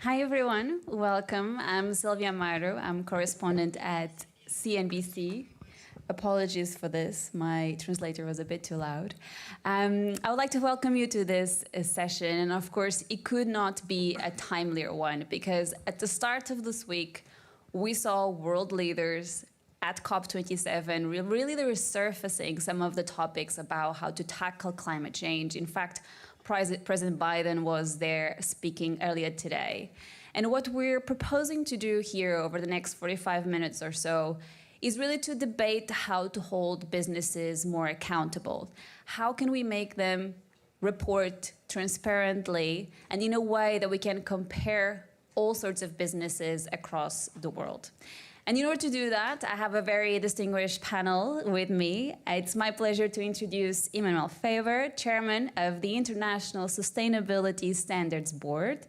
Hi everyone, welcome. I'm Sylvia Mairo. I'm correspondent at CNBC. Apologies for this, my translator was a bit too loud. I would like to welcome you to this session, and of course it could not be a timelier one because at the start of this week we saw world leaders at COP27 really resurfacing some of the topics about how to tackle climate change. In fact, President Biden was there speaking earlier today. And what we're proposing to do here over the next 45 minutes or so is really to debate how to hold businesses more accountable. How can we make them report transparently and in a way that we can compare all sorts of businesses across the world? And in order to do that, I have a very distinguished panel with me. It's my pleasure to introduce Emmanuel Faber, Chairman of the International Sustainability Standards Board,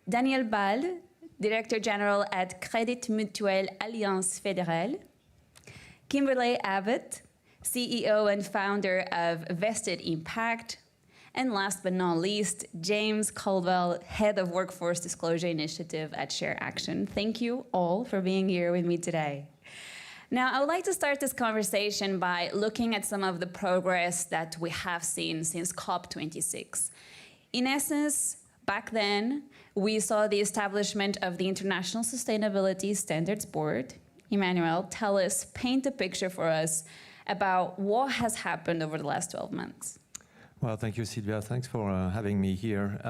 Daniel Ball, Director General at Crédit Mutuel Alliance Fédérale, Kimberly Abbott, CEO and founder of Vested Impact, and last but not least, James Caldwell, Head of Workforce Disclosure Initiative at Share Action. Thank you all for being here with me today. Now, I would like to start this conversation by looking at some of the progress that we have seen since COP26. In essence, back then, we saw the establishment of the International Sustainability Standards Board. Emmanuel, tell us, paint a picture for us about what has happened over the last 12 months. Well, thank you, Sylvia. Thanks for having me here.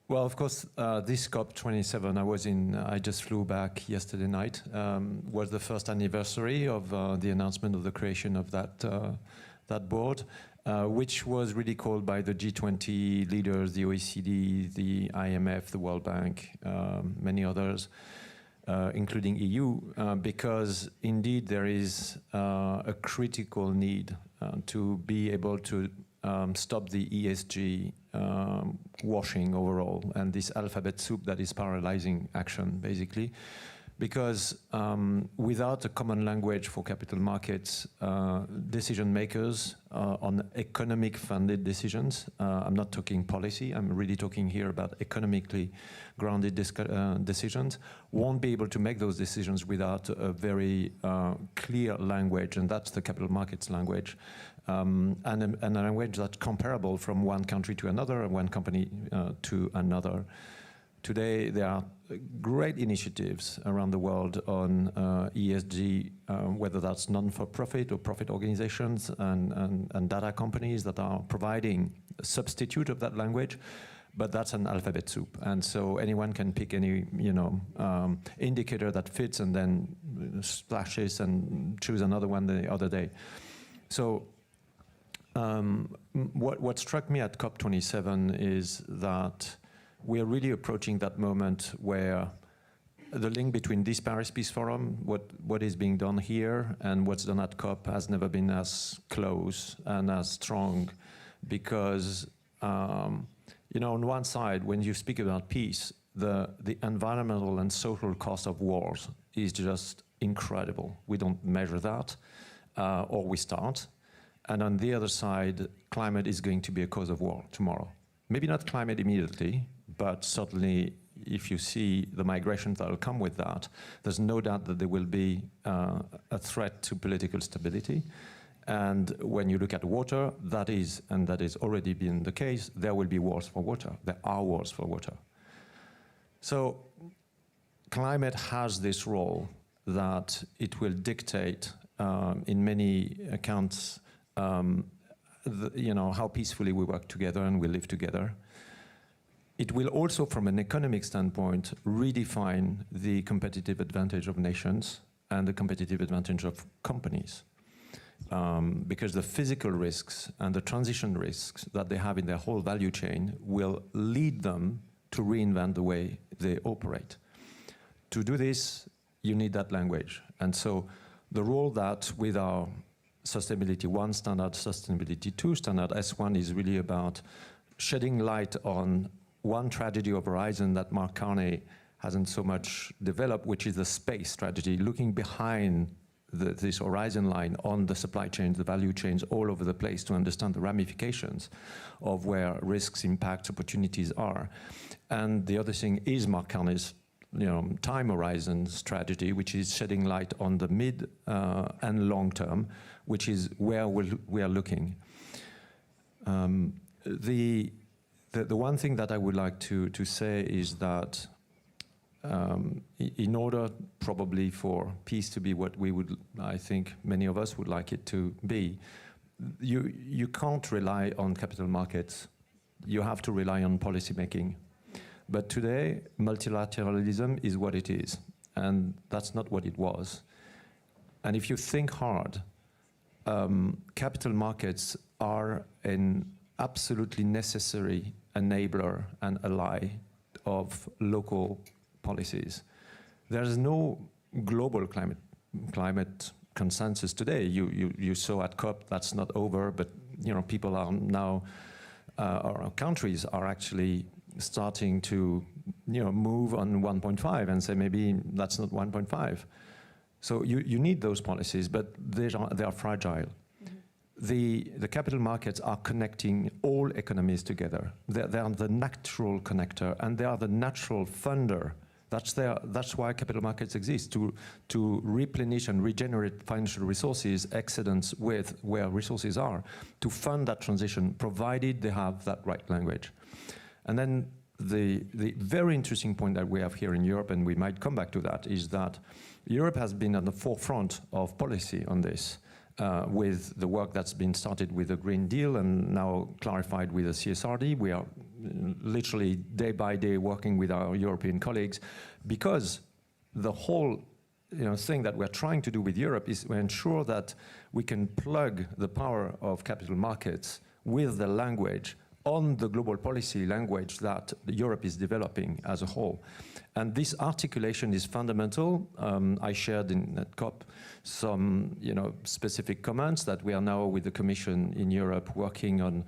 Well, of course, this COP27, I just flew back yesterday night, was the first anniversary of the announcement of the creation of that board, which was really called by the G20 leaders, the OECD, the IMF, the World Bank, many others, including EU, because indeed there is a critical need to be able to stop the ESG washing overall and this alphabet soup that is paralyzing action, basically. Because without a common language for capital markets, decision makers on economic funded decisions, I'm not talking policy, I'm really talking here about economically grounded decisions, won't be able to make those decisions without a very clear language, and that's the capital markets language, and a language that's comparable from one country to another and one company to another. Today, there are great initiatives around the world on ESG, whether that's non-for-profit or profit organizations and data companies that are providing a substitute of that language, but that's an alphabet soup. And so anyone can pick any indicator that fits and then splashes and choose another one the other day. So what struck me at COP27 is that we are really approaching that moment where the link between this Paris Peace Forum, what is being done here, and what's done at COP has never been as close and as strong, because on one side, when you speak about peace, the environmental and social cost of wars is just incredible. We don't measure that, or we start. And on the other side, climate is going to be a cause of war tomorrow. Maybe not climate immediately, but certainly if you see the migrations that will come with that, there's no doubt that there will be a threat to political stability. And when you look at water, that is already been the case, there will be wars for water. There are wars for water. So climate has this role that it will dictate in many accounts how peacefully we work together and we live together. It will also, from an economic standpoint, redefine the competitive advantage of nations and the competitive advantage of companies. Because the physical risks and the transition risks that they have in their whole value chain will lead them to reinvent the way they operate. To do this, you need that language. And so the role that with our Sustainability 1 standard, Sustainability 2 standard, S1 is really about shedding light on one tragedy of horizon that Mark Carney hasn't so much developed, which is the space strategy, looking behind this horizon line on the supply chains, the value chains all over the place to understand the ramifications of where risks, impacts, opportunities are. And the other thing is Mark Carney's time horizon strategy, which is shedding light on the mid and long term, which is where we are looking. The one thing that I would like to say is that in order probably for peace to be what we would, I think many of us would like it to be, you can't rely on capital markets. You have to rely on policy making. But today, multilateralism is what it is, and that's not what it was. And if you think hard, capital markets are an absolutely necessary enabler and ally of local policies. There's no global climate consensus today. You saw at COP that's not over, but people are now, our countries are actually starting to move on 1.5 and say maybe that's not 1.5. So you need those policies, but they are fragile. Mm-hmm. The capital markets are connecting all economies together. They are the natural connector, and they are the natural funder. That's why capital markets exist, to replenish and regenerate financial resources, excellence with where resources are, to fund that transition, provided they have that right language. And then the very interesting point that we have here in Europe, and we might come back to that, is that Europe has been at the forefront of policy on this, with the work that's been started with the Green Deal and now clarified with the CSRD. We are literally day by day working with our European colleagues, because the whole thing that we're trying to do with Europe is to ensure that we can plug the power of capital markets with the language on the global policy language that Europe is developing as a whole. And this articulation is fundamental. I shared at COP some specific comments that we are now with the Commission in Europe working on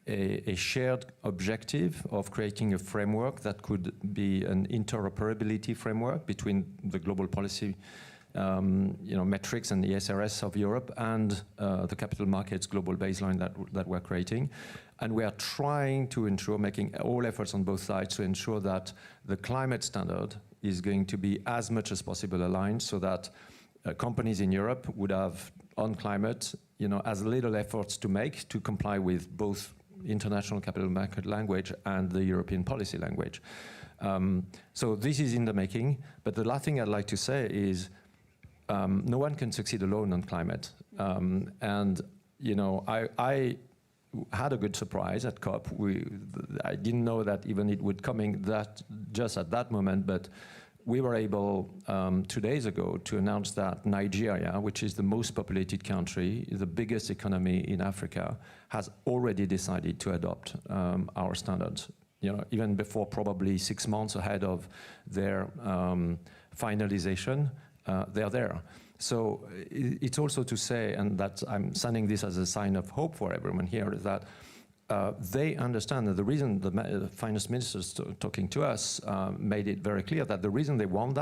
a shared objective of creating a framework that could be an interoperability framework between the global policy metrics and the SRS of Europe and the capital markets global baseline that we're creating. And we are trying to ensure, making all efforts on both sides to ensure that the climate standard is going to be as much as possible aligned, so that companies in Europe would have on climate, as little efforts to make to comply with both international capital market language and the European policy language. So this is in the making. But the last thing I'd like to say is, no one can succeed alone on climate. I had a good surprise at COP. I didn't know that even it would coming that just at that moment, but we were able 2 days ago to announce that Nigeria, which is the most populated country, the biggest economy in Africa, has already decided to adopt our standards. Even before, probably 6 months ahead of their finalization. They're there. So it's also to say, and that I'm sending this as a sign of hope for everyone here, is that they understand that the reason the finance ministers talking to us made it very clear that the reason they want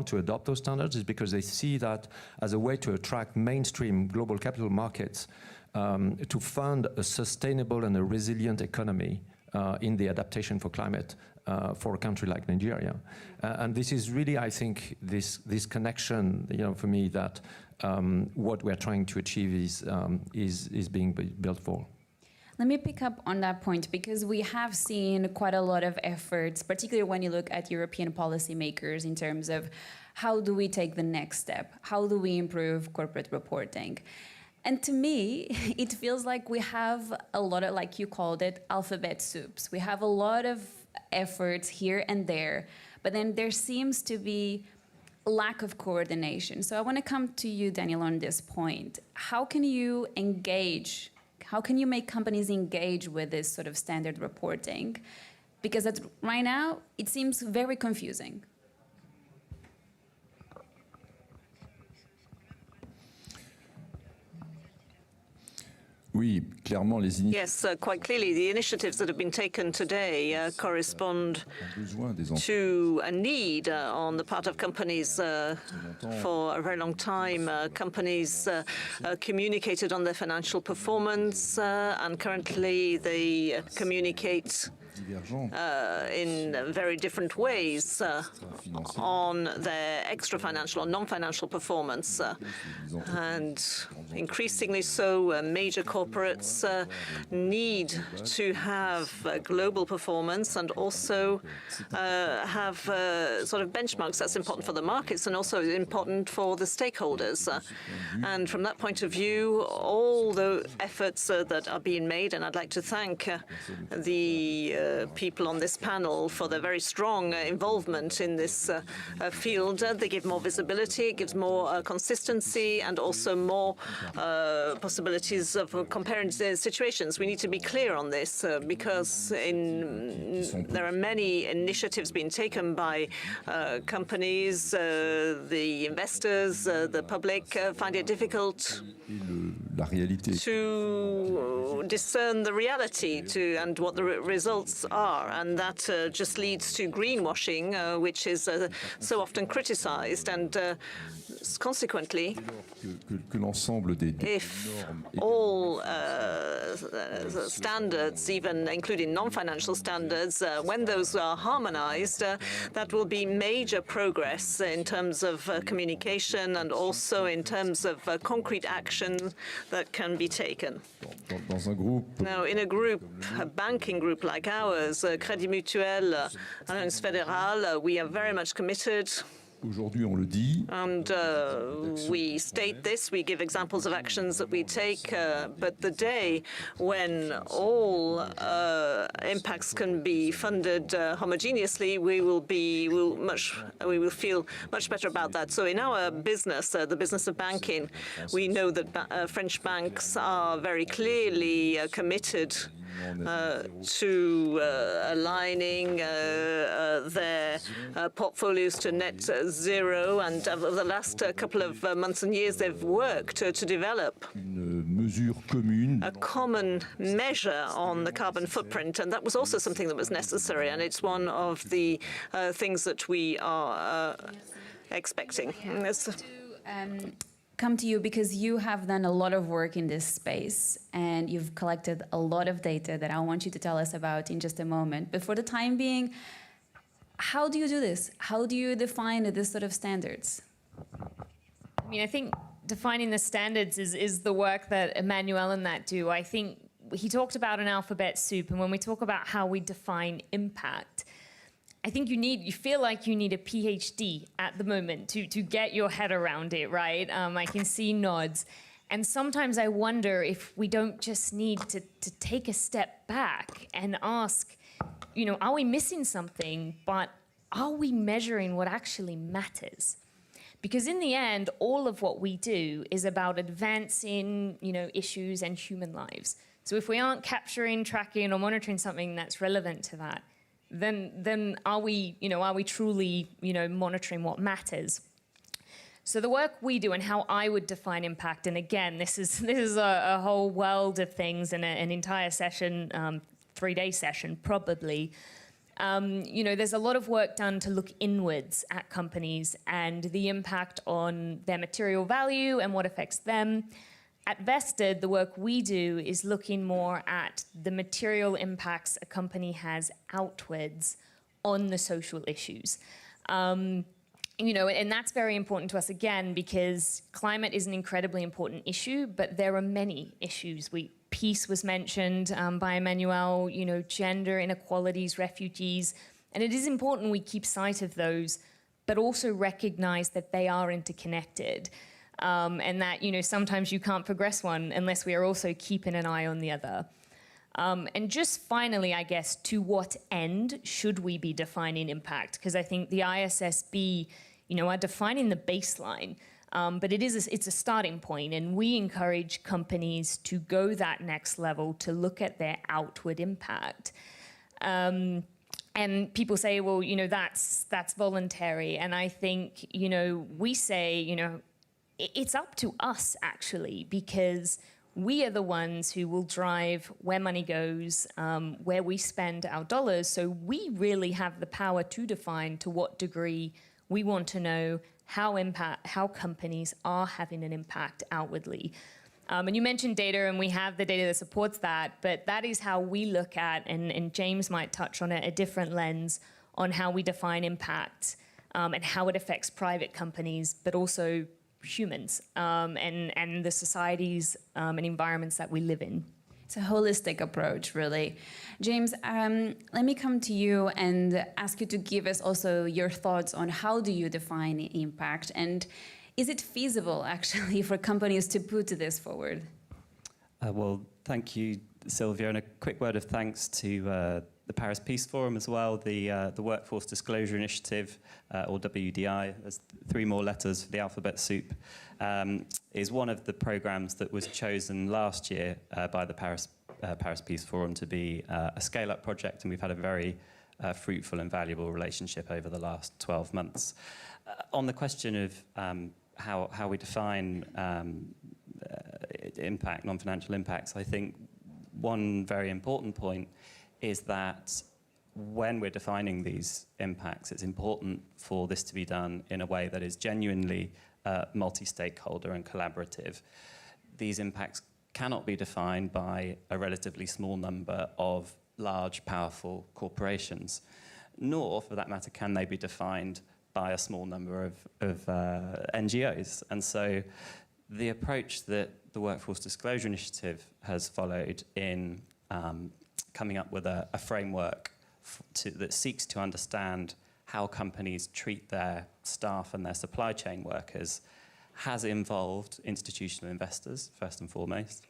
to adopt those standards, is because they see that as a way to attract mainstream global capital markets to fund a sustainable and a resilient economy in the adaptation for climate for a country like Nigeria. And this is really, I think, this connection, for me, that what we're trying to achieve is being built for. Let me pick up on that point, because we have seen quite a lot of efforts, particularly when you look at European policymakers, in terms of how do we take the next step? How do we improve corporate reporting? And to me, it feels like we have a lot of, like you called it, alphabet soups. We have a lot of efforts here and there, but then there seems to be lack of coordination. So I want to come to you, Daniel, on this point. How can you engage? How can you make companies engage with this sort of standard reporting? Because right now, it seems very confusing. Oui, clairement, les initiatives Yes, quite clearly, the initiatives that have been taken today correspond ont besoin des entreprises. to a need on the part of companies. For a very long time, companies communicated on their financial performance, and currently they communicate in very different ways on their extra financial or non-financial performance. And increasingly so, major corporates need to have global performance and also have sort of benchmarks. That's important for the markets and also important for the stakeholders. And from that point of view, all the efforts that are being made, and I'd like to thank the people on this panel for their very strong involvement in this field. They give more visibility, it gives more consistency, and also more possibilities of comparing situations. We need to be clear on this because there are many initiatives being taken by companies, the investors, the public find it difficult to discern the reality and what the results are, and that just leads to greenwashing, which is so often criticized, and consequently, if all standards, even including non-financial standards, when those are harmonized, that will be major progress in terms of communication and also in terms of concrete action that can be taken. Now, in a banking group like ours, Crédit Mutuel, Alliance Fédérale, we are very much committed. Aujourd'hui, on le dit. And we state this, we give examples of actions that we take, but the day when all impacts can be funded homogeneously, we will feel much better about that. So in our business, the business of banking, we know that French banks are very clearly committed to aligning their portfolios to net zero, and over the last couple of months and years they've worked to develop a common measure on the carbon footprint, and that was also something that was necessary, and it's one of the things that we are expecting. Come to you because you have done a lot of work in this space and you've collected a lot of data that I want you to tell us about in just a moment. But for the time being, how do you do this? How do you define this sort of standards? I mean, I think defining the standards is the work that Emmanuel and that do. I think he talked about an alphabet soup, and when we talk about how we define impact, I think you feel like you need a PhD at the moment to get your head around it, right? I can see nods. And sometimes I wonder if we don't just need to take a step back and ask, are we missing something? But are we measuring what actually matters? Because in the end, all of what we do is about advancing, issues and human lives. So if we aren't capturing, tracking, or monitoring something that's relevant to that, then are we truly, monitoring what matters? So the work we do and how I would define impact, and again, this is a whole world of things and an entire session, 3-day session probably. There's a lot of work done to look inwards at companies and the impact on their material value and what affects them. At Vested, the work we do is looking more at the material impacts a company has outwards on the social issues. And that's very important to us, again, because climate is an incredibly important issue, but there are many issues. Peace was mentioned by Emmanuel, gender inequalities, refugees, and it is important we keep sight of those, but also recognize that they are interconnected. And that, sometimes you can't progress one unless we are also keeping an eye on the other. And just finally, I guess, to what end should we be defining impact? Because I think the ISSB, are defining the baseline, but it's a starting point, and we encourage companies to go that next level to look at their outward impact. And people say, well, that's voluntary. And I think, we say, it's up to us, actually, because we are the ones who will drive where money goes, where we spend our dollars. So we really have the power to define to what degree we want to know how companies are having an impact outwardly. And you mentioned data, and we have the data that supports that, but that is how we look at, and James might touch on it, a different lens on how we define impact and how it affects private companies, but also humans and the societies and environments that we live in. It's a holistic approach, really. James, let me come to you and ask you to give us also your thoughts on how do you define impact, and is it feasible, actually, for companies to put this forward? Well, thank you, Sylvia, and a quick word of thanks to the Paris Peace Forum as well, the Workforce Disclosure Initiative, or WDI, there's 3 more letters for the alphabet soup, is one of the programs that was chosen last year by the Paris Peace Forum to be a scale-up project, and we've had a very fruitful and valuable relationship over the last 12 months. On the question of how we define impact, non-financial impacts, I think one very important point is that when we're defining these impacts, it's important for this to be done in a way that is genuinely multi-stakeholder and collaborative. These impacts cannot be defined by a relatively small number of large, powerful corporations, nor, for that matter, can they be defined by a small number of NGOs. And so the approach that the Workforce Disclosure Initiative has followed in coming up with a framework that seeks to understand how companies treat their staff and their supply chain workers has involved institutional investors, first and foremost,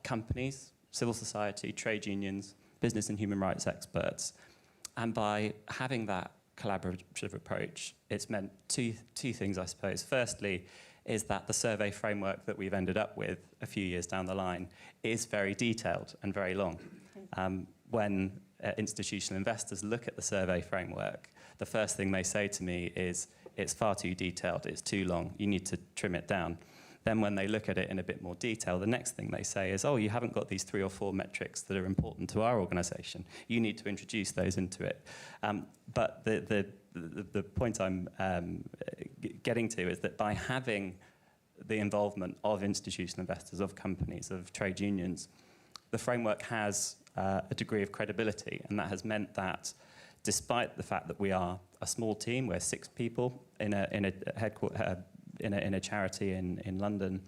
companies, civil society, trade unions, business and human rights experts. And by having that collaborative approach, it's meant two things, I suppose. Firstly, is that the survey framework that we've ended up with a few years down the line is very detailed and very long. When institutional investors look at the survey framework, the first thing they say to me is, it's far too detailed, it's too long, you need to trim it down. Then when they look at it in a bit more detail, the next thing they say is, oh, you haven't got these 3 or 4 metrics that are important to our organisation. You need to introduce those into it. But the point I'm getting to is that by having the involvement of institutional investors, of companies, of trade unions, the framework has a degree of credibility, and that has meant that despite the fact that we are a small team, we're 6 people in a charity in London,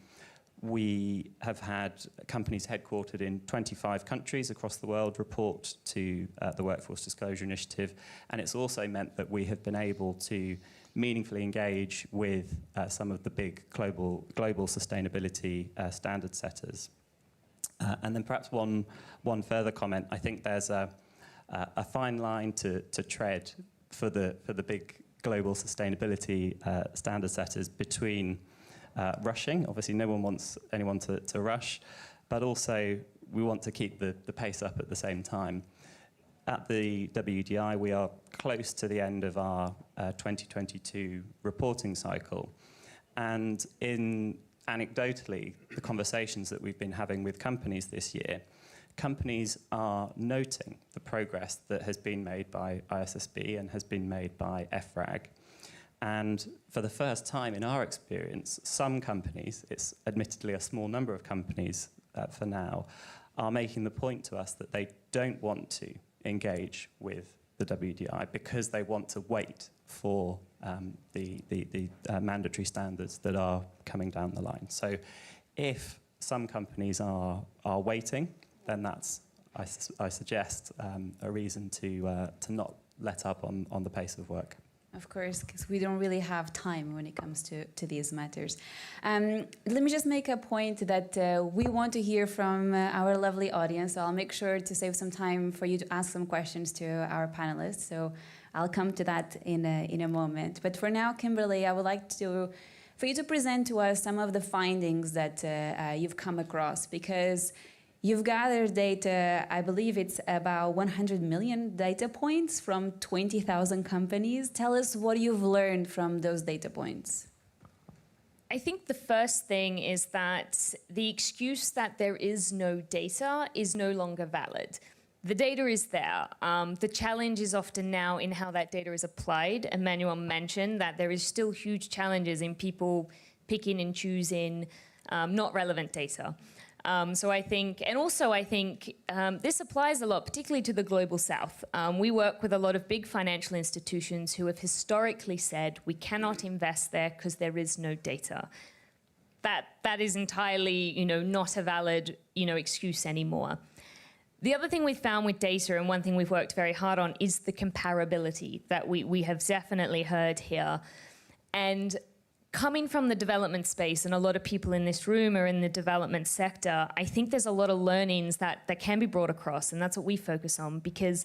we have had companies headquartered in 25 countries across the world report to the Workforce Disclosure Initiative, and it's also meant that we have been able to meaningfully engage with some of the big global sustainability standard setters. And then perhaps one further comment. I think there's a fine line to tread for the big global sustainability standard setters between rushing. Obviously, no one wants anyone to rush, but also we want to keep the pace up at the same time. At the WDI, we are close to the end of our 2022 reporting cycle, and anecdotally, the conversations that we've been having with companies this year, companies are noting the progress that has been made by ISSB and has been made by FRAG. And for the first time in our experience, some companies, it's admittedly a small number of companies for now, are making the point to us that they don't want to engage with the WDI because they want to wait for the mandatory standards that are coming down the line. So if some companies are waiting, then that's, I suggest, a reason to not let up on the pace of work. Of course, because we don't really have time when it comes to these matters. Let me just make a point that we want to hear from our lovely audience, so I'll make sure to save some time for you to ask some questions to our panelists. So I'll come to that in a moment. But for now, Kimberly, I would like for you to present to us some of the findings that you've come across, because you've gathered data, I believe it's about 100 million data points from 20,000 companies. Tell us what you've learned from those data points. I think the first thing is that the excuse that there is no data is no longer valid. The data is there. The challenge is often now in how that data is applied. Emmanuel mentioned that there is still huge challenges in people picking and choosing not relevant data. So I think, and also I think this applies a lot, particularly to the global south. We work with a lot of big financial institutions who have historically said we cannot invest there because there is no data. That is entirely, not a valid, excuse anymore. The other thing we've found with data, and one thing we've worked very hard on, is the comparability that we have definitely heard here. And coming from the development space, and a lot of people in this room are in the development sector, I think there's a lot of learnings that can be brought across, and that's what we focus on, because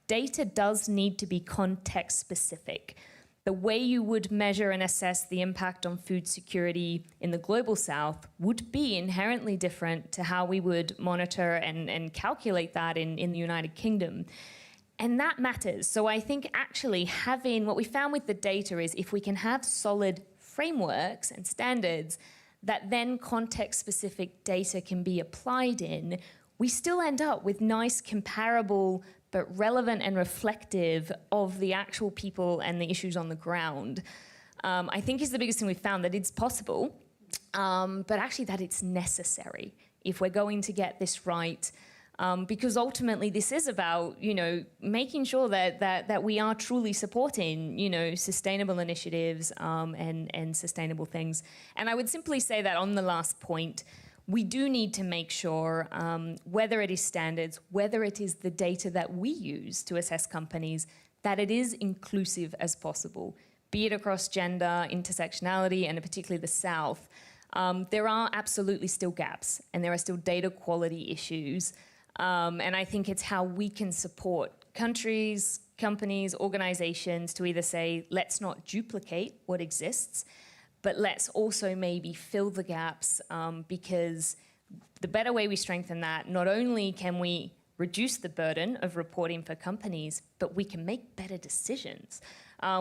data does need to be context specific. The way you would measure and assess the impact on food security in the global south would be inherently different to how we would monitor and calculate that in the United Kingdom. And that matters. So I think actually having, what we found with the data is if we can have solid frameworks and standards that then context-specific data can be applied in, we still end up with nice, comparable, but relevant and reflective of the actual people and the issues on the ground. I think is the biggest thing we've found, that it's possible, but actually that it's necessary if we're going to get this right. Because ultimately this is about, making sure that we are truly supporting, sustainable initiatives and sustainable things. And I would simply say that on the last point, we do need to make sure, whether it is standards, whether it is the data that we use to assess companies, that it is inclusive as possible, be it across gender, intersectionality, and particularly the South. There are absolutely still gaps, and there are still data quality issues. And I think it's how we can support countries, companies, organizations to either say, let's not duplicate what exists, but let's also maybe fill the gaps, because the better way we strengthen that, not only can we reduce the burden of reporting for companies, but we can make better decisions.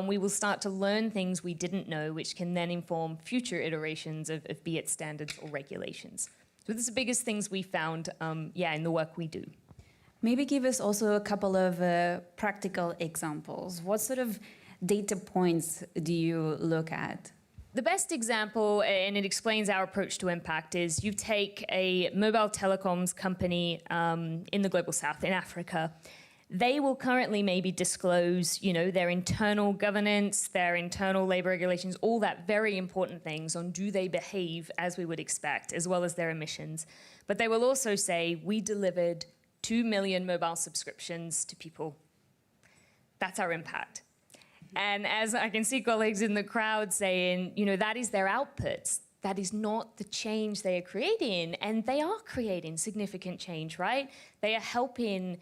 We will start to learn things we didn't know, which can then inform future iterations of be it standards or regulations. So this is the biggest things we found, in the work we do. Maybe give us also a couple of practical examples. What sort of data points do you look at? The best example, and it explains our approach to impact, is you take a mobile telecoms company in the global south, in Africa. They will currently maybe disclose, their internal governance, their internal labor regulations, all that very important things on do they behave as we would expect, as well as their emissions. But they will also say, we delivered 2 million mobile subscriptions to people. That's our impact. And as I can see colleagues in the crowd saying, that is their outputs. That is not the change they are creating. And they are creating significant change, right? They are helping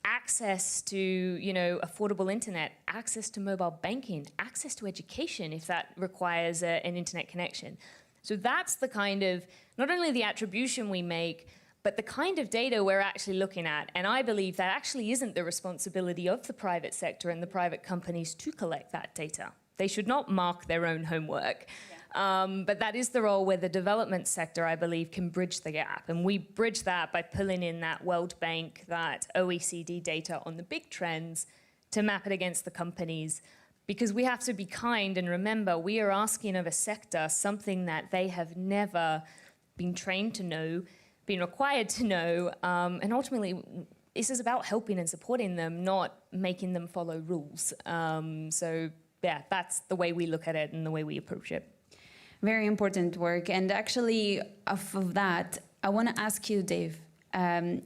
access to, affordable internet, access to mobile banking, access to education if that requires an internet connection. So that's the kind of, not only the attribution we make, but the kind of data we're actually looking at. And I believe that actually isn't the responsibility of the private sector and the private companies to collect that data. They should not mark their own homework. Yeah. But that is the role where the development sector, I believe, can bridge the gap. And we bridge that by pulling in that World Bank, that OECD data on the big trends to map it against the companies. Because we have to be kind and remember, we are asking of a sector something that they have never been trained to know, been required to know, and ultimately this is about helping and supporting them, not making them follow rules. So yeah, that's the way we look at it and the way we approach it. Very important work. And actually, off of that, I want to ask you, Danielle,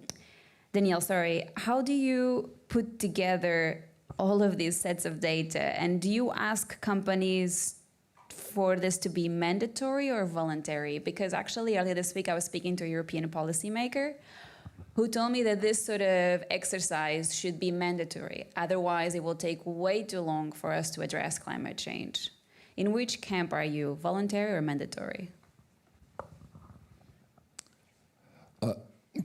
sorry, how do you put together all of these sets of data? And do you ask companies for this to be mandatory or voluntary? Because actually earlier this week I was speaking to a European policymaker who told me that this sort of exercise should be mandatory. Otherwise it will take way too long for us to address climate change. In which camp are you, voluntary or mandatory?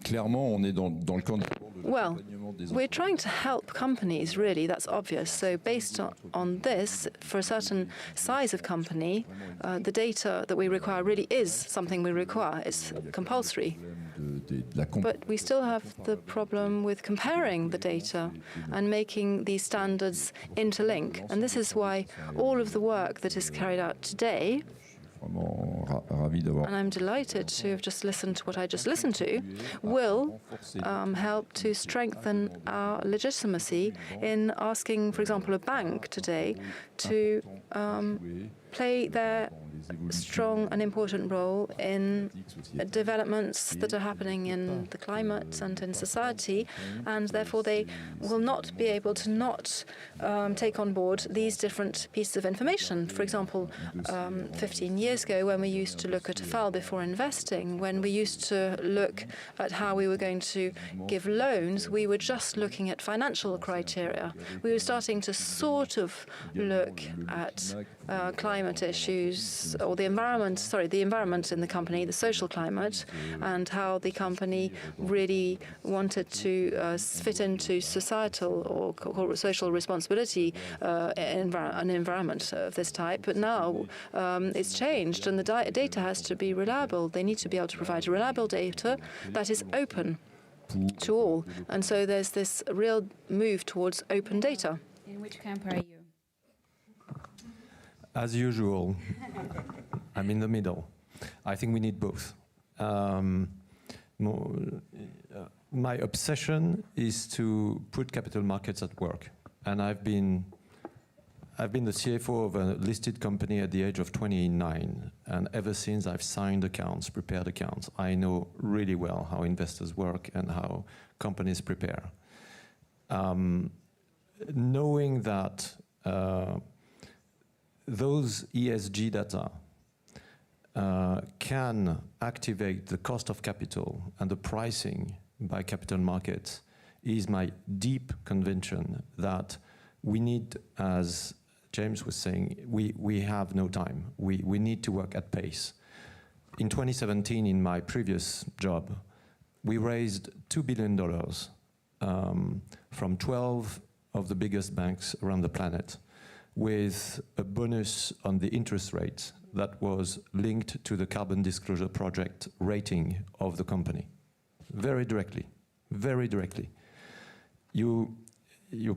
Clairement, on est dans le camp de Well, l'accompagnement des we're trying to help companies, really, that's obvious. So based on this, for a certain size of company, the data that we require really is something we require. It's compulsory. But we still have the problem with comparing the data and making these standards interlink. And this is why all of the work that is carried out today, and I'm delighted to have just listened to what I just listened to, will help to strengthen our legitimacy in asking, for example, a bank today to play their strong and important role in developments that are happening in the climate and in society, and therefore they will not be able to not take on board these different pieces of information. For example, 15 years ago, when we used to look at a file before investing, when we used to look at how we were going to give loans, we were just looking at financial criteria. We were starting to sort of look at climate issues, or the environment in the company, the social climate, and how the company really wanted to fit into societal or social responsibility an environment of this type. But now it's changed, and the data has to be reliable. They need to be able to provide reliable data that is open to all. And so there's this real move towards open data. In which camp are you? As usual, I'm in the middle. I think we need both. My obsession is to put capital markets at work, and I've been the CFO of a listed company at the age of 29, and ever since I've signed accounts, prepared accounts, I know really well how investors work and how companies prepare. Knowing that those ESG data can activate the cost of capital and the pricing by capital markets is my deep conviction that we need, as James was saying, we have no time. We need to work at pace. In 2017, in my previous job, we raised $2 billion from 12 of the biggest banks around the planet, with a bonus on the interest rate that was linked to the Carbon Disclosure Project rating of the company. Very directly, very directly. You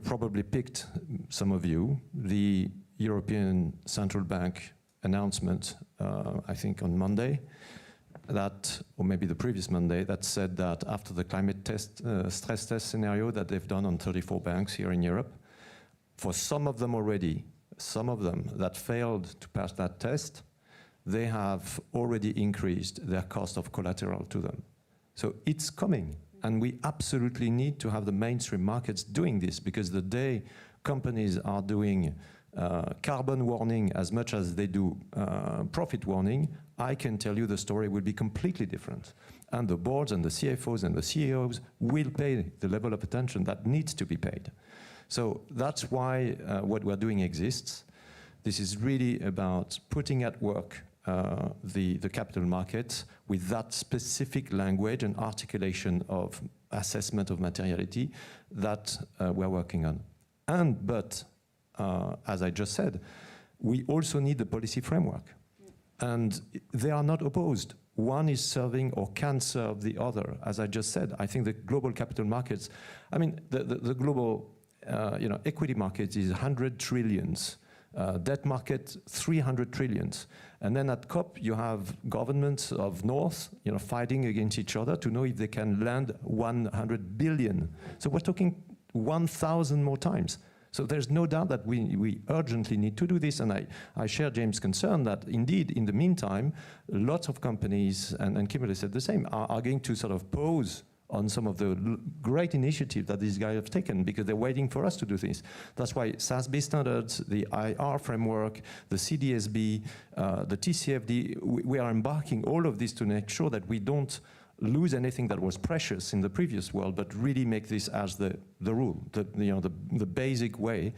probably picked, some of you, the European Central Bank announcement, I think on Monday, that, or maybe the previous Monday, that said that after the climate stress test scenario that they've done on 34 banks here in Europe, for some of them already, some of them that failed to pass that test, they have already increased their cost of collateral to them. So it's coming, and we absolutely need to have the mainstream markets doing this, because the day companies are doing carbon warning as much as they do profit warning, I can tell you the story will be completely different. And the boards and the CFOs and the CEOs will pay the level of attention that needs to be paid. So that's why what we're doing exists. This is really about putting at work the capital markets with that specific language and articulation of assessment of materiality that we're working on. But as I just said, we also need the policy framework. And they are not opposed. One is serving or can serve the other. As I just said, I think the global capital markets, I mean, the global equity market is 100 trillions. Debt market, 300 trillions. And then at COP, you have governments of North, fighting against each other to know if they can lend 100 billion. So we're talking 1,000 more times. So there's no doubt that we urgently need to do this, and I share James' concern that indeed, in the meantime, lots of companies, and Kimberly said the same, are going to sort of pause on some of the great initiatives that these guys have taken, because they're waiting for us to do this. That's why SASB standards, the IR framework, the CDSB, the TCFD, we are embarking all of this to make sure that we don't lose anything that was precious in the previous world, but really make this as the rule, the basic way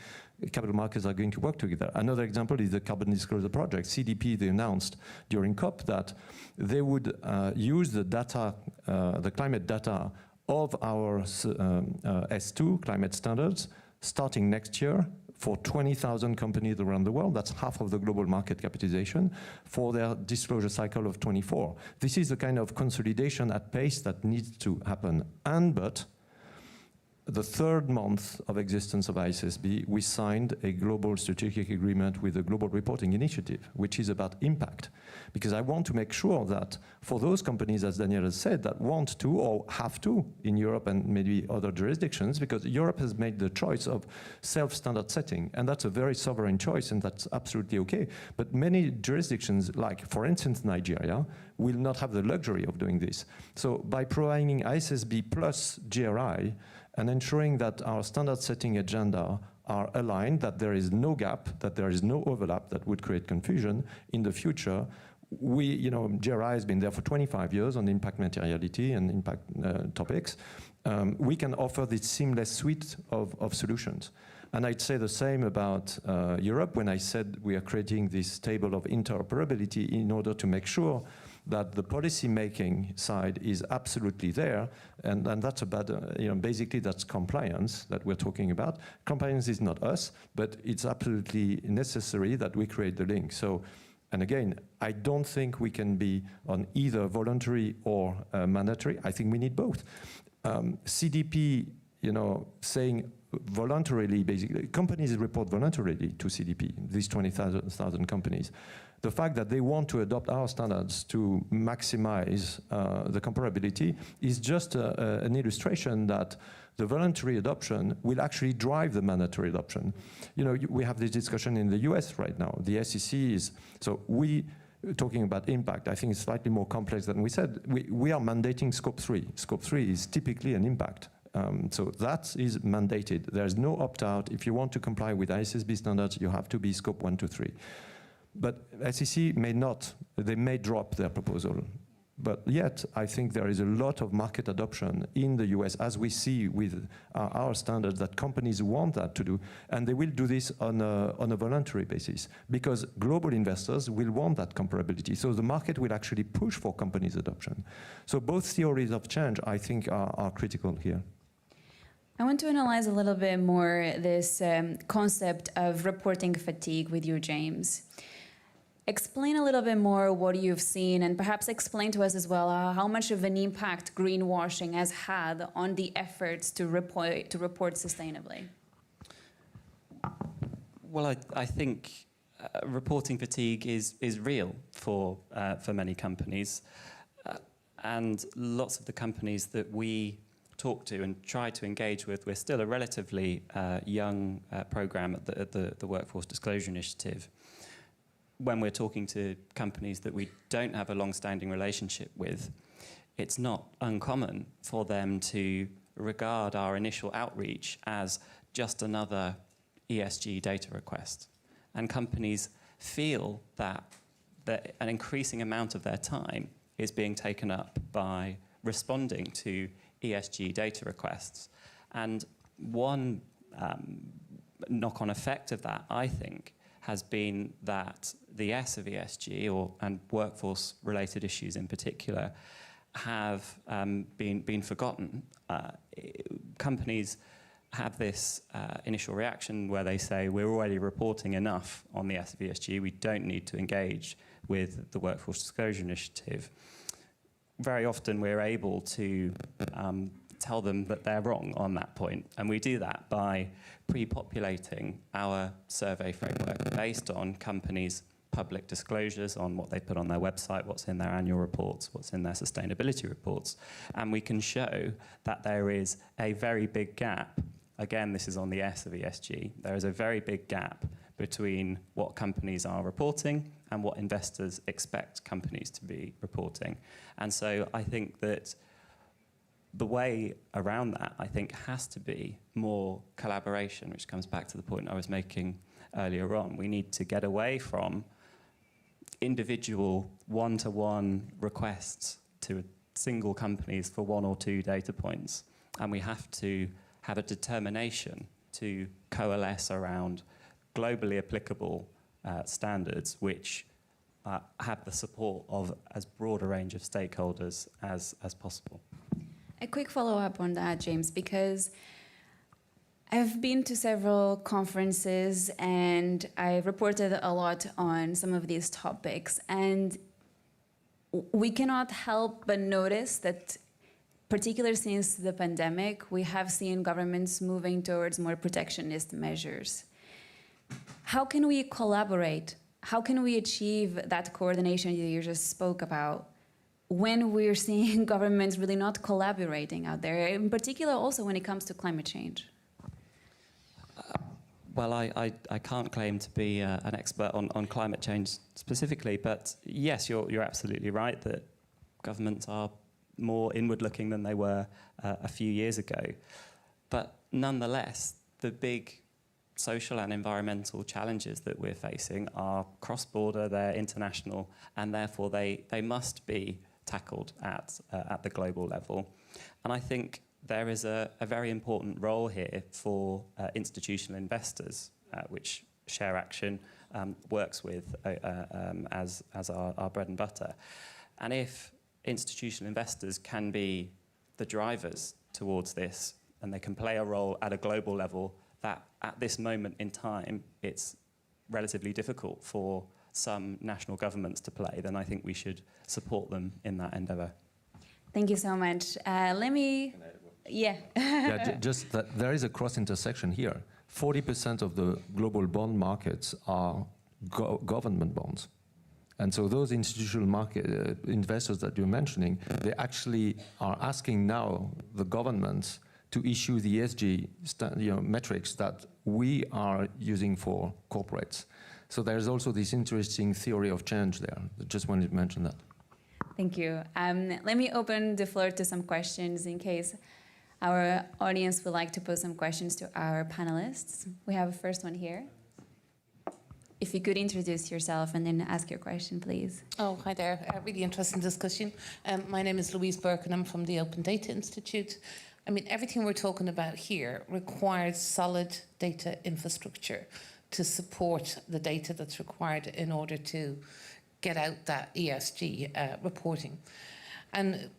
capital markets are going to work together. Another example is the Carbon Disclosure Project. CDP, they announced during COP that they would use the data, the climate data of our S2 climate standards starting next year for 20,000 companies around the world. That's half of the global market capitalization for their disclosure cycle of 24. This is the kind of consolidation at pace that needs to happen. But the third month of existence of ISSB, we signed a global strategic agreement with the Global Reporting Initiative, which is about impact. Because I want to make sure that for those companies, as Daniel has said, that want to or have to in Europe and maybe other jurisdictions, because Europe has made the choice of self-standard setting, and that's a very sovereign choice, and that's absolutely okay. But many jurisdictions, like for instance Nigeria, will not have the luxury of doing this. So by providing ISSB plus GRI, and ensuring that our standard setting agenda are aligned, that there is no gap, that there is no overlap that would create confusion in the future. GRI has been there for 25 years on impact materiality and impact topics. We can offer this seamless suite of solutions. And I'd say the same about Europe when I said we are creating this table of interoperability in order to make sure that the policy-making side is absolutely there, and that's about, basically that's compliance that we're talking about. Compliance is not us, but it's absolutely necessary that we create the link. So, and again, I don't think we can be on either voluntary or mandatory. I think we need both. CDP, saying voluntarily, basically, companies report voluntarily to CDP, these 20,000 companies. The fact that they want to adopt our standards to maximize the comparability is just an illustration that the voluntary adoption will actually drive the mandatory adoption. We have this discussion in the US right now. The SEC is, so talking about impact, I think it's slightly more complex than we said. We are mandating Scope 3. Scope 3 is typically an impact. So that is mandated. There's no opt-out. If you want to comply with ISSB standards, you have to be Scope 1 to 3. But SEC may not, they may drop their proposal. But yet, I think there is a lot of market adoption in the US, as we see with our standards, that companies want that to do, and they will do this on a voluntary basis, because global investors will want that comparability. So the market will actually push for companies' adoption. So both theories of change, I think, are critical here. I want to analyze a little bit more this concept of reporting fatigue with you, James. Explain a little bit more what you've seen, and perhaps explain to us as well how much of an impact greenwashing has had on the efforts to report sustainably. Well, I think reporting fatigue is real for many companies, and lots of the companies that we talk to and try to engage with, we're still a relatively young program at the Workforce Disclosure Initiative. When we're talking to companies that we don't have a long-standing relationship with, it's not uncommon for them to regard our initial outreach as just another ESG data request. And companies feel that an increasing amount of their time is being taken up by responding to ESG data requests. And one knock-on effect of that, I think, has been that the S of ESG, and workforce-related issues in particular, have been forgotten. Companies have this initial reaction where they say, we're already reporting enough on the S of ESG, we don't need to engage with the Workforce Disclosure Initiative. Very often we're able to tell them that they're wrong on that point, and we do that by pre-populating our survey framework based on companies' public disclosures on what they put on their website, what's in their annual reports, what's in their sustainability reports, and we can show that there is a very big gap. Again, this is on the S of ESG. There is a very big gap between what companies are reporting and what investors expect companies to be reporting. And so I think that the way around that, I think, has to be more collaboration, which comes back to the point I was making earlier on. We need to get away from individual one-to-one requests to single companies for 1 or 2 data points. And we have to have a determination to coalesce around globally applicable standards which have the support of as broad a range of stakeholders as possible. A quick follow-up on that, James, because I've been to several conferences and I reported a lot on some of these topics, and we cannot help but notice that, particularly since the pandemic, we have seen governments moving towards more protectionist measures. How can we collaborate? How can we achieve that coordination that you just spoke about when we're seeing governments really not collaborating out there, in particular also when it comes to climate change? Well, I can't claim to be an expert on climate change specifically, but yes, you're absolutely right that governments are more inward-looking than they were a few years ago. But nonetheless, the big social and environmental challenges that we're facing are cross-border, they're international, and therefore they must be tackled at the global level. And I think there is a very important role here for institutional investors, which Share Action works with as our bread and butter. And if institutional investors can be the drivers towards this, and they can play a role at a global level that at this moment in time it's relatively difficult for some national governments to play, then I think we should support them in that endeavour. Thank you so much. Just that there is a cross-intersection here. 40% of the global bond markets are government bonds. And so those institutional market investors that you're mentioning, they actually are asking now the governments to issue the ESG metrics that we are using for corporates. So there's also this interesting theory of change there. I just wanted to mention that. Thank you. Let me open the floor to some questions in case our audience would like to pose some questions to our panelists. We have a first one here. If you could introduce yourself and then ask your question, please. Oh, hi there. Really interesting discussion. My name is Louise Burke and I'm from the Open Data Institute. I mean, everything we're talking about here requires solid data infrastructure to support the data that's required in order to get out that ESG reporting. And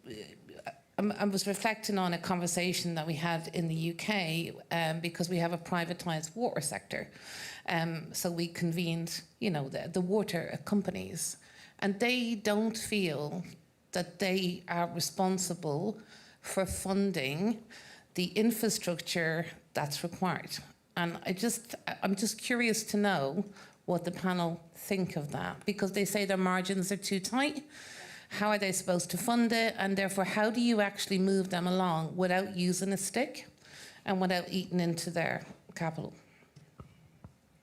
I was reflecting on a conversation that we had in the UK because we have a privatised water sector. So we convened, the water companies, and they don't feel that they are responsible for funding the infrastructure that's required. And I'm just curious to know what the panel think of that, because they say their margins are too tight. How are they supposed to fund it? And therefore, how do you actually move them along without using a stick and without eating into their capital?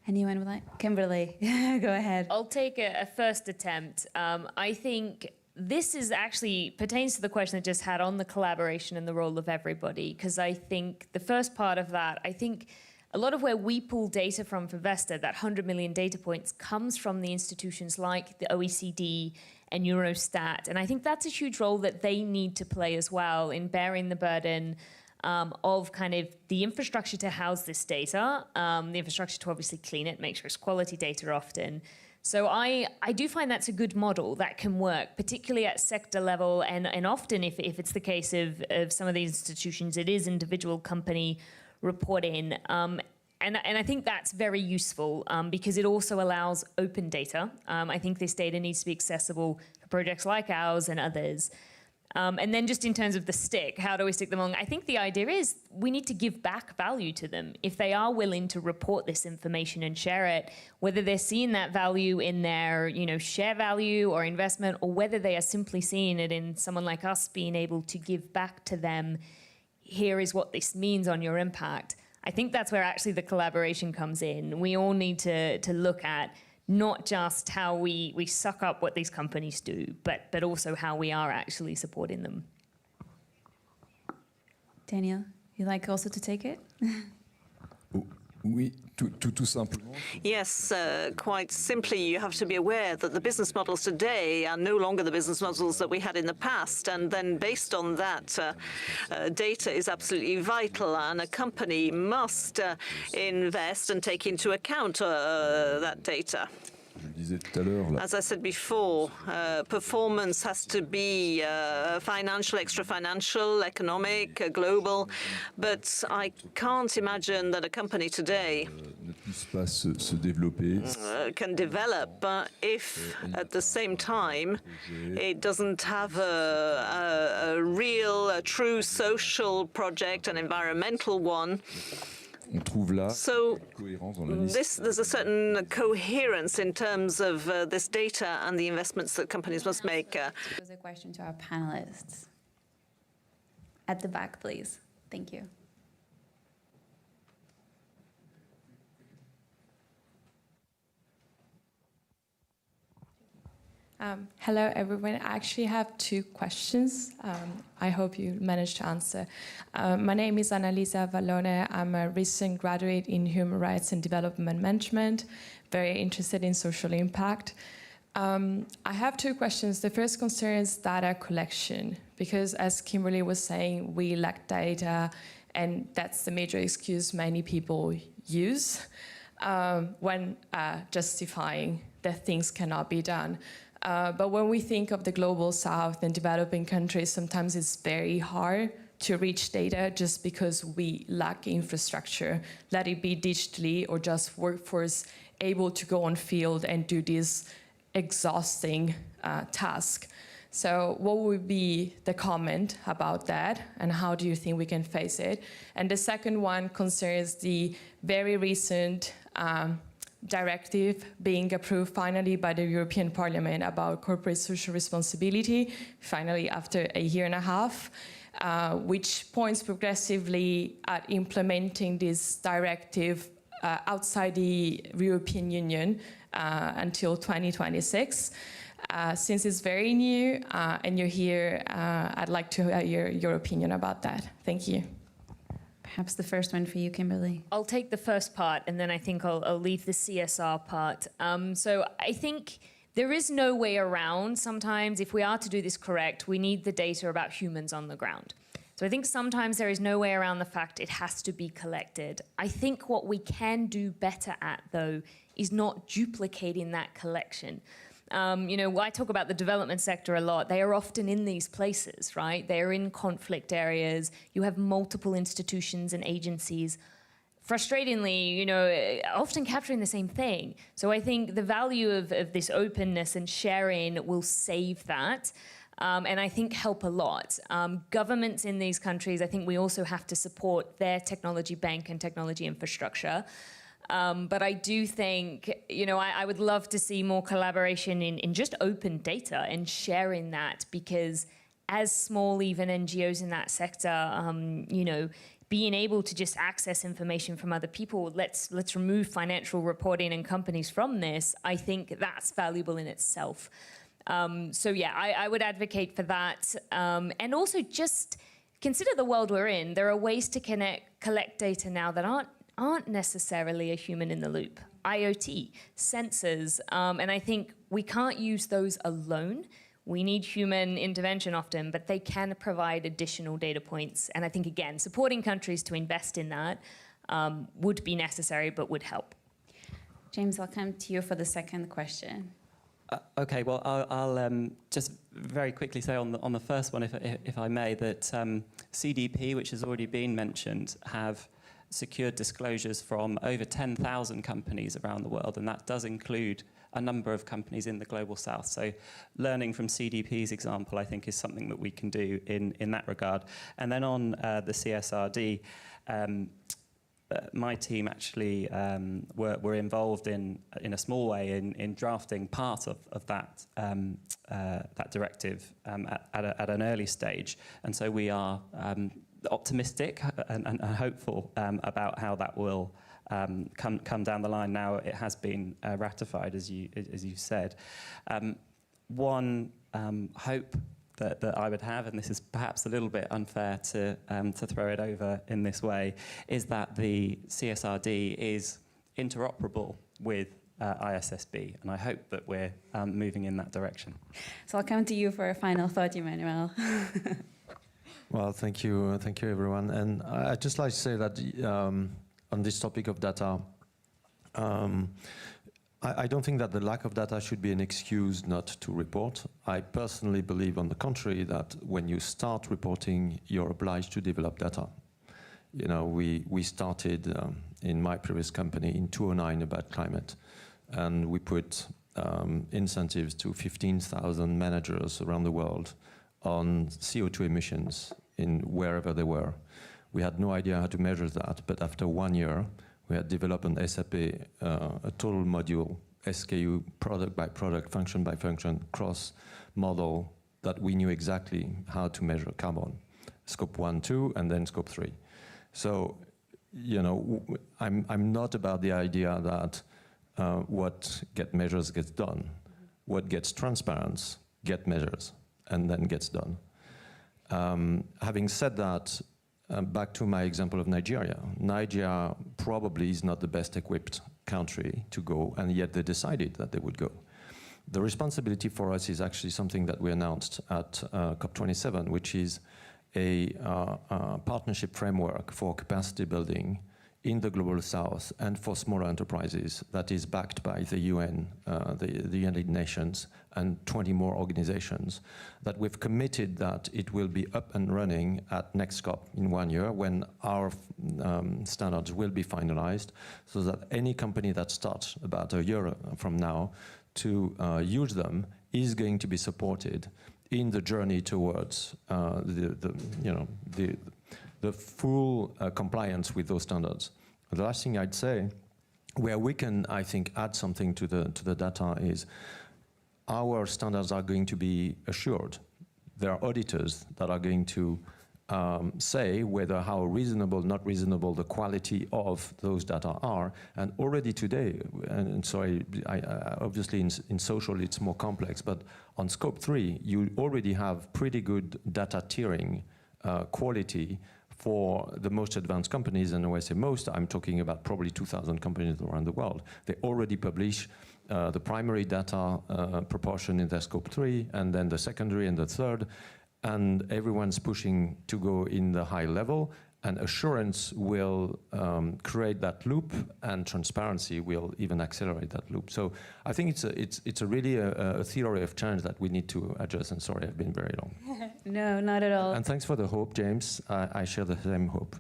Anyone would like? Kimberly, go ahead. I'll take a first attempt. I think this is actually pertains to the question I just had on the collaboration and the role of everybody, because I think the first part of that, I think a lot of where we pull data from for Vesta, that 100 million data points, comes from the institutions like the OECD and Eurostat. And I think that's a huge role that they need to play as well in bearing the burden of kind of the infrastructure to house this data, the infrastructure to obviously clean it, make sure it's quality data often. So I do find that's a good model that can work, particularly at sector level, and often if it's the case of some of these institutions, it is individual company reporting. And I think that's very useful because it also allows open data. I think this data needs to be accessible for projects like ours and others. And then just in terms of the stick, how do we stick them along? I think the idea is we need to give back value to them. If they are willing to report this information and share it, whether they're seeing that value in their share value or investment, or whether they are simply seeing it in someone like us being able to give back to them, here is what this means on your impact. I think that's where actually the collaboration comes in. We all need to look at not just how we suck up what these companies do, but also how we are actually supporting them. Daniel, you'd like also to take it? Oui, Tout simplement. Yes, quite simply, you have to be aware that the business models today are no longer the business models that we had in the past. And then based on that, data is absolutely vital, and a company must invest and take into account that data. Je le disais tout à l'heure, As I said before, performance has to be financial, extra-financial, economic, global, but I can't imagine that a company today ne puisse pas se développer. can develop if at the same time it doesn't have a real, a true social project, an environmental one. On trouve là So cohérence dans l'analyse. there's a certain coherence in terms of this data and the investments that companies must make. Pose a question to our panelists. At the back, please. Thank you. Hello, everyone. I actually have two questions. I hope you managed to answer. My name is Annalisa Vallone. I'm a recent graduate in Human Rights and Development Management, very interested in social impact. I have two questions. The first concerns data collection, because as Kimberly was saying, we lack data, and that's the major excuse many people use when justifying that things cannot be done. But when we think of the global south and developing countries, sometimes it's very hard to reach data just because we lack infrastructure, let it be digitally or just workforce able to go on field and do this exhausting task. So what would be the comment about that, and how do you think we can face it? And the second one concerns the very recent directive being approved finally by the European Parliament about corporate social responsibility, finally after a year and a half, which points progressively at implementing this directive outside the European Union until 2026. Since it's very new and you're here, I'd like to hear your opinion about that. Thank you. Perhaps the first one for you, Kimberly. I'll take the first part, and then I think I'll leave the CSR part. So I think there is no way around. Sometimes, if we are to do this correct, we need the data about humans on the ground. So I think sometimes there is no way around the fact it has to be collected. I think what we can do better at, though, is not duplicating that collection. I talk about the development sector a lot. They are often in these places, right? They're in conflict areas. You have multiple institutions and agencies, frustratingly, often capturing the same thing. So I think the value of this openness and sharing will save that. And I think help a lot. Governments in these countries, I think we also have to support their technology bank and technology infrastructure. But I do think, I would love to see more collaboration in just open data and sharing that, because as small even NGOs in that sector, being able to just access information from other people, let's remove financial reporting and companies from this, I think that's valuable in itself. I would advocate for that. And also just consider the world we're in. There are ways to collect data now that aren't necessarily a human in the loop. IoT, sensors, and I think we can't use those alone. We need human intervention often, but they can provide additional data points. And I think, again, supporting countries to invest in that would be necessary, but would help. James, I'll come to you for the second question. Okay, well, I'll just very quickly say on the first one, if I may, that CDP, which has already been mentioned, have secured disclosures from over 10,000 companies around the world, and that does include a number of companies in the global south. So learning from CDP's example, I think, is something that we can do in that regard. And then on the CSRD, my team actually were involved in a small way in drafting part of that that directive at an early stage, and so we are optimistic and hopeful about how that will come down the line. Now it has been ratified, as you said. One hope that I would have, and this is perhaps a little bit unfair to throw it over in this way, is that the CSRD is interoperable with ISSB, and I hope that we're moving in that direction. So I'll come to you for a final thought, Emmanuel. Well, thank you, everyone. And I'd just like to say that on this topic of data, I don't think that the lack of data should be an excuse not to report. I personally believe, on the contrary, that when you start reporting, you're obliged to develop data. You know, we started in my previous company in 2009 about climate, and we put incentives to 15,000 managers around the world on CO2 emissions in wherever they were. We had no idea how to measure that, but after 1 year, we had developed an SAP, a total module, SKU, product by product, function by function, cross model, that we knew exactly how to measure carbon, scope 1, 2, and then scope 3. So, you know, I'm not about the idea that what gets measures gets done. What gets transparent gets measures and then gets done. Having said that, back to my example of Nigeria. Nigeria probably is not the best equipped country to go, and yet they decided that they would go. The responsibility for us is actually something that we announced at COP27, which is a partnership framework for capacity building in the Global South and for smaller enterprises that is backed by the UN, the United Nations, and 20 more organizations, that we've committed that it will be up and running at next COP in 1 year, when our standards will be finalized, so that any company that starts about a year from now to use them is going to be supported in the journey towards the full compliance with those standards. The last thing I'd say, where we can, I think, add something to the data, is our standards are going to be assured. There are auditors that are going to say whether how reasonable, not reasonable, the quality of those data are. And already today, and sorry, obviously in social it's more complex, but on scope 3, you already have pretty good data tiering quality for the most advanced companies. And when I say most, I'm talking about probably 2,000 companies around the world. They already publish the primary data proportion in their scope 3, and then the secondary and the third, and everyone's pushing to go in the high level, and assurance will create that loop, and transparency will even accelerate that loop. So I think it's really a theory of change that we need to adjust. And sorry, I've been very long. No, not at all. And thanks for the hope, James. I share the same hope.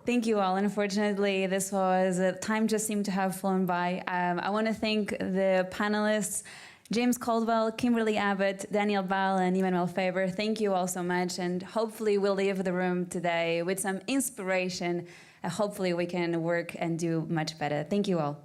Thank you all. Unfortunately, this was time just seemed to have flown by. I want to thank the panelists, James Caldwell, Kimberly Abbott, Daniel Ball, and Emmanuel Faber. Thank you all so much, and hopefully we'll leave the room today with some inspiration. Hopefully we can work and do much better. Thank you all.